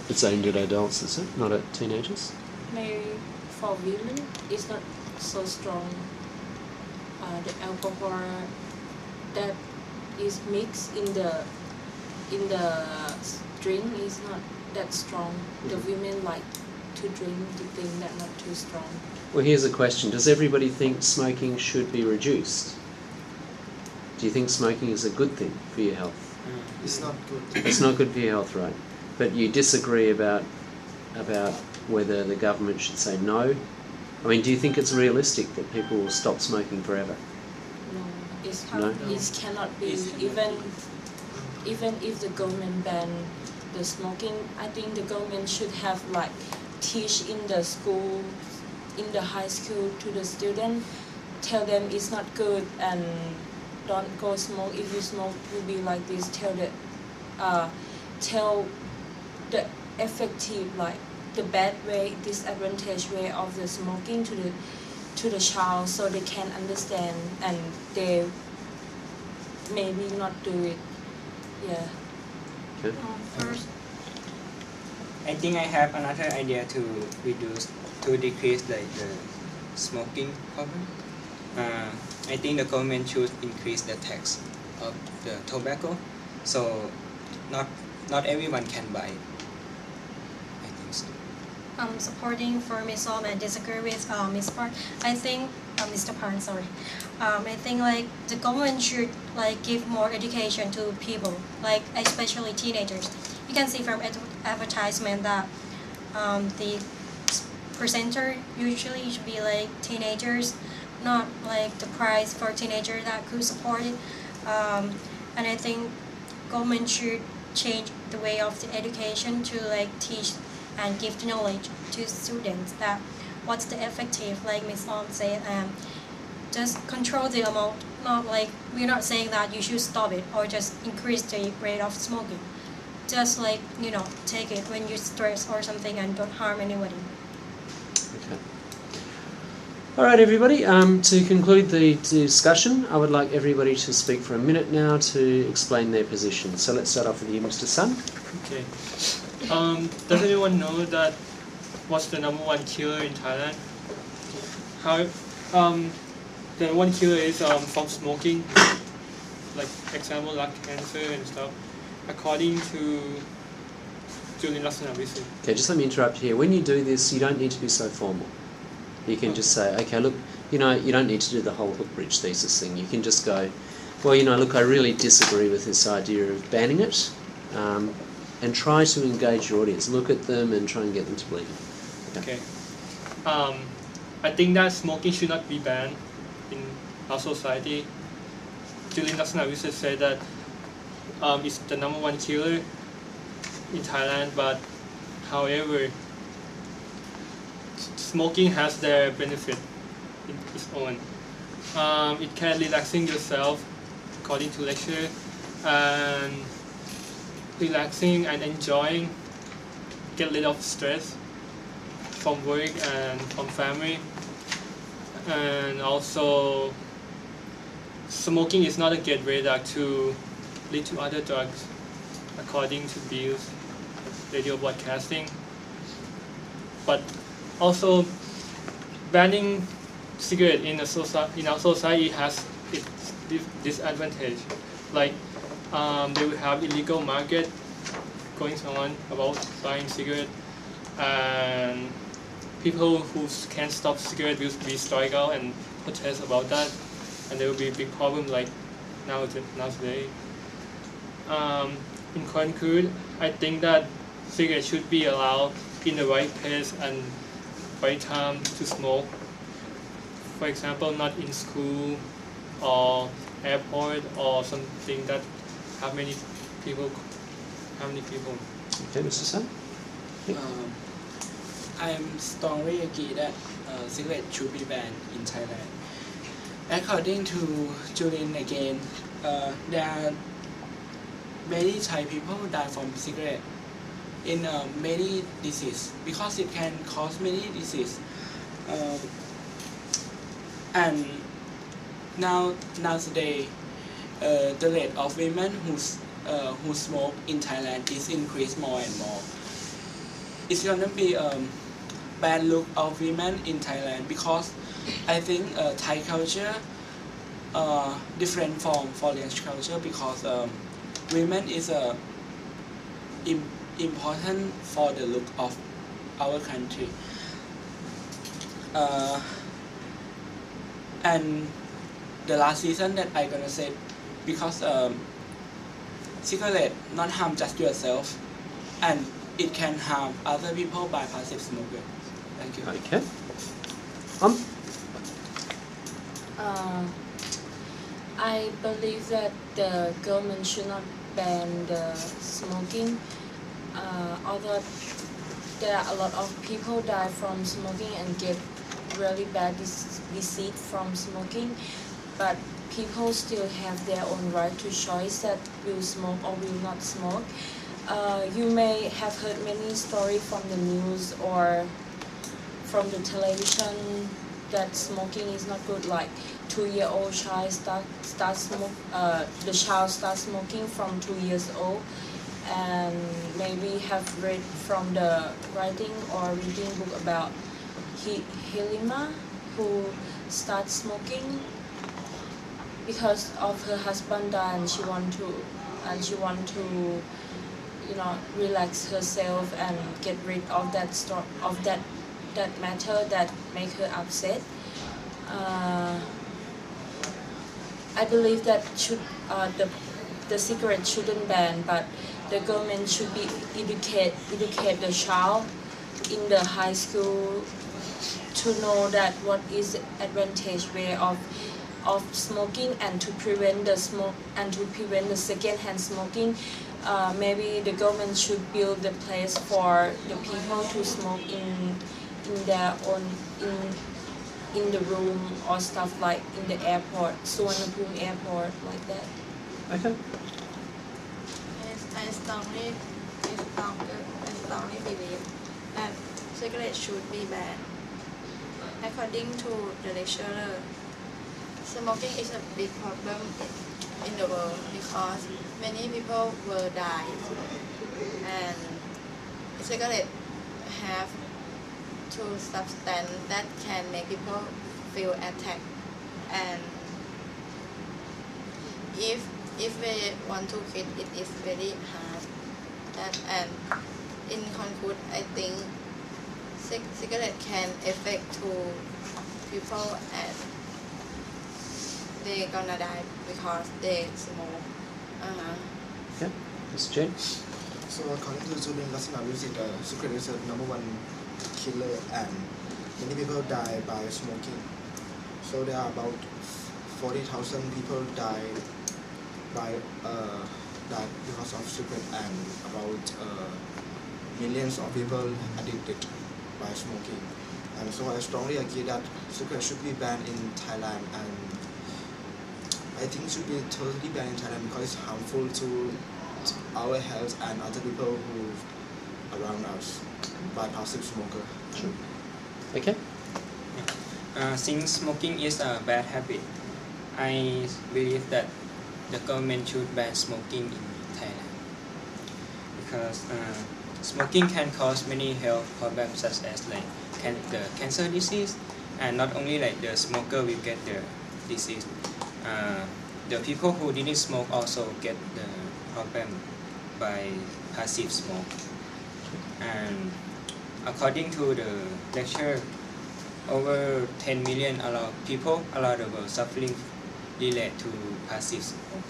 It's aimed at adults, is it? Not at teenagers? Maybe for women, it's not so strong. The alcohol that is mixed in the drink is not that strong. The women like to drink the thing that not too strong. Well, here's a question. Does everybody think smoking should be reduced? Do you think smoking is a good thing for your health? It's not good. It's not good for your health, right? But you disagree about whether the government should say no? I mean, do you think it's realistic that people will stop smoking forever? No, it cannot be. Even if the government ban the smoking, I think the government should have like teach in the school, in the high school to the student, tell them it's not good and don't go smoke. If you smoke, will be like this. Tell the effective, like the bad way, disadvantage way of the smoking to the child, so they can understand and they maybe not do it. Yeah. Okay. First, I think I have another idea to decrease the smoking problem. I think the government should increase the tax of the tobacco, so not everyone can buy it. I think so. Supporting for Ms. Som and disagree with Ms. Park. I think Mr. Pan, sorry. I think like the government should like give more education to people, like especially teenagers. You can see from advertisement that the presenter usually should be like teenagers, not like the price for teenagers that could support it. And I think government should change the way of the education to like teach and give the knowledge to students that what's the effective, like Ms. Om said, just control the amount. Not like we're not saying that you should stop it or just increase the rate of smoking. Just like take it when you're stressed or something and don't harm anybody. Okay. All right, everybody. To conclude the discussion, I would like everybody to speak for a minute now to explain their position. So let's start off with you, Mr. Sun. Okay. Does anyone know that what's the number one killer in Thailand? How the number one killer is from smoking, like example lung cancer and stuff. According to Julian Lasana. Okay, just let me interrupt here. When you do this, you don't need to be so formal. You can just say, okay, look, you don't need to do the whole hook-bridge thesis thing. You can just go, well, look, I really disagree with this idea of banning it, and try to engage your audience. Look at them and try and get them to believe it. Okay. I think that smoking should not be banned in our society. Julian Lasana said that it's the number one killer in Thailand, but however, smoking has their benefit in its own. It can relaxing yourself, according to lecture, and relaxing and enjoying, get rid of stress from work and from family, and also smoking is not a gateway drug to lead to other drugs, according to Bill's radio broadcasting. But also, banning cigarette in our society has its disadvantage. Like they will have illegal market going on about buying cigarette, and people who can't stop cigarette will be strike out and protest about that, and there will be a big problem like nowadays. In conclude, I think that cigarettes should be allowed in the right place and right time to smoke. For example, not in school or airport or something that have many people. Okay, Mr. Sun. I'm strongly agree that cigarette should be banned in Thailand. According to Julian again, there are many Thai people die from cigarette in many diseases because it can cause many diseases. And nowadays, the rate of women who smoke in Thailand is increased more and more. it's gonna be bad look of women in Thailand, because I think Thai culture different from foreign culture, because women is important for the look of our country. And the last reason that I gonna say, because cigarette not harm just yourself, and it can harm other people by passive smoker. Thank you. Okay. I believe that the government should not ban the smoking. Although there are a lot of people die from smoking and get really bad disease from smoking, but people still have their own right to choice that will smoke or will not smoke. You may have heard many stories from the news or from the television that smoking is not good, like 2-year-old child the child starts smoking from 2 years old, and maybe have read from the writing or reading book about Hilima, who starts smoking because of her husband died, and she want to relax herself and get rid of that matter that make her upset. I believe that the cigarette shouldn't ban, but the government should be educate the child in the high school to know that what is the advantage way of smoking, and to prevent the smoke and to prevent the second-hand smoking. Maybe the government should build the place for the people to smoke in their own in the room or stuff, like in the airport, Suvarnabhumi airport, like that. Okay. Yes, I strongly believe that cigarettes should be banned. According to the lecturer, smoking is a big problem in the world because many people will die, and cigarettes have two substances that can make people feel attacked, and if we want to quit, it is very hard. And in conclude, I think cigarette can affect to people, and they gonna die because they smoke. Yeah. Mr. Jane? So according to Julian Lassana music, cigarette is the #1 killer, and many people die by smoking. So there are about 40,000 people die because of cigarette, and about millions of people addicted by smoking. And so I strongly agree that cigarette should be banned in Thailand, and I think it should be totally banned in Thailand because it's harmful to our health and other people who around us by passive smoker. Sure. Okay. Since smoking is a bad habit, I believe that the government should ban smoking in Thailand, because smoking can cause many health problems such as like the cancer disease, and not only like the smoker will get the disease, the people who didn't smoke also get the problem by passive smoke. And according to the lecture, over 10 million people around the world suffering related to passive smoke.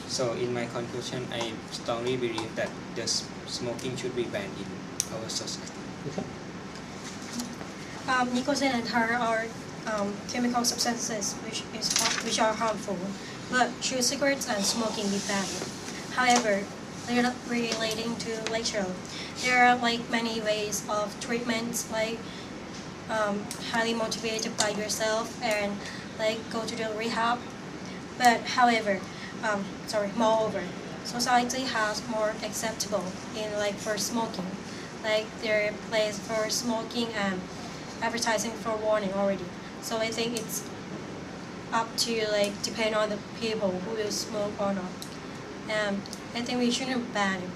So in my conclusion, I strongly believe that the smoking should be banned in our society. Okay. Nicotine and tar are chemical substances which are harmful, but should cigarettes and smoking be banned? However, they are not relating to lecture. There are like many ways of treatments, like highly motivated by yourself and like go to the rehab. But moreover, society has more acceptable in like for smoking, like there are place for smoking and advertising for warning already. So I think it's up to like depend on the people who will smoke or not. I think we shouldn't ban it.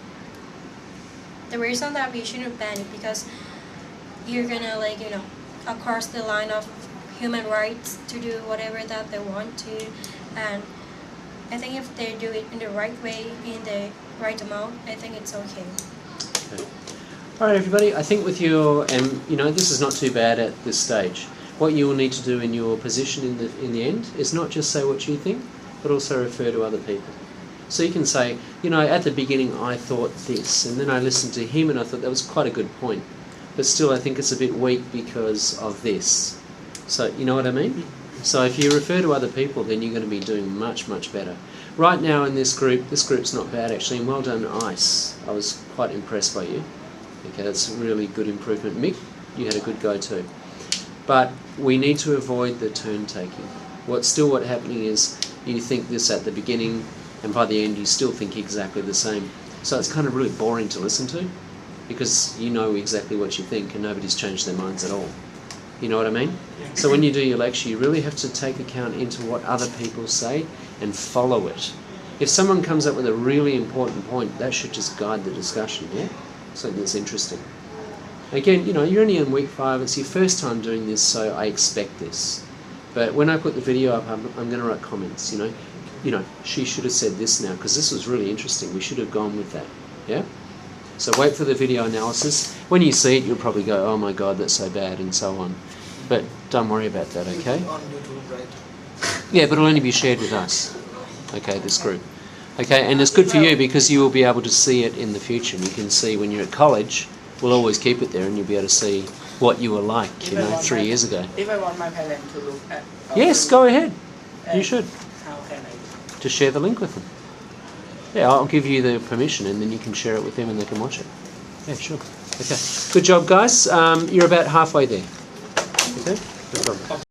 the reason that we shouldn't ban it because you're gonna like across the line of human rights to do whatever that they want to, and I think if they do it in the right way, in the right amount, I think it's okay. Okay. All right, everybody. I think with your this is not too bad at this stage. What you will need to do in your position in the end is not just say what you think, but also refer to other people. So you can say, at the beginning I thought this, and then I listened to him and I thought that was quite a good point, but still I think it's a bit weak because of this. So you know what I mean? So if you refer to other people, then you're going to be doing much, much better. Right now in this group's not bad actually, and well done, Ice. I was quite impressed by you. Okay, that's a really good improvement. Mick, you had a good go too. But we need to avoid the turn taking. What's happening is you think this at the beginning, and by the end you still think exactly the same. So it's kind of really boring to listen to, because you know exactly what you think and nobody's changed their minds at all. You know what I mean? So when you do your lecture, you really have to take account into what other people say and follow it. If someone comes up with a really important point, that should just guide the discussion, yeah? Something that's interesting. Again, you're only in week 5, it's your first time doing this, so I expect this. But when I put the video up, I'm going to write comments, she should have said this now, because this was really interesting, we should have gone with that, yeah? So wait for the video analysis. When you see it, you'll probably go, oh my God, that's so bad, and so on. But don't worry about that, okay? On YouTube, right? Yeah, but it'll only be shared with us, okay, this group. Okay, and it's good for you because you will be able to see it in the future. And you can see when you're at college, we'll always keep it there and you'll be able to see what you were like, 3 years ago. If I want my parents to look at... Yes, go ahead. You should. How can I? To share the link with them. Yeah, I'll give you the permission and then you can share it with them and they can watch it. Yeah, sure. Okay. Good job, guys. You're about halfway there. Okay? No problem.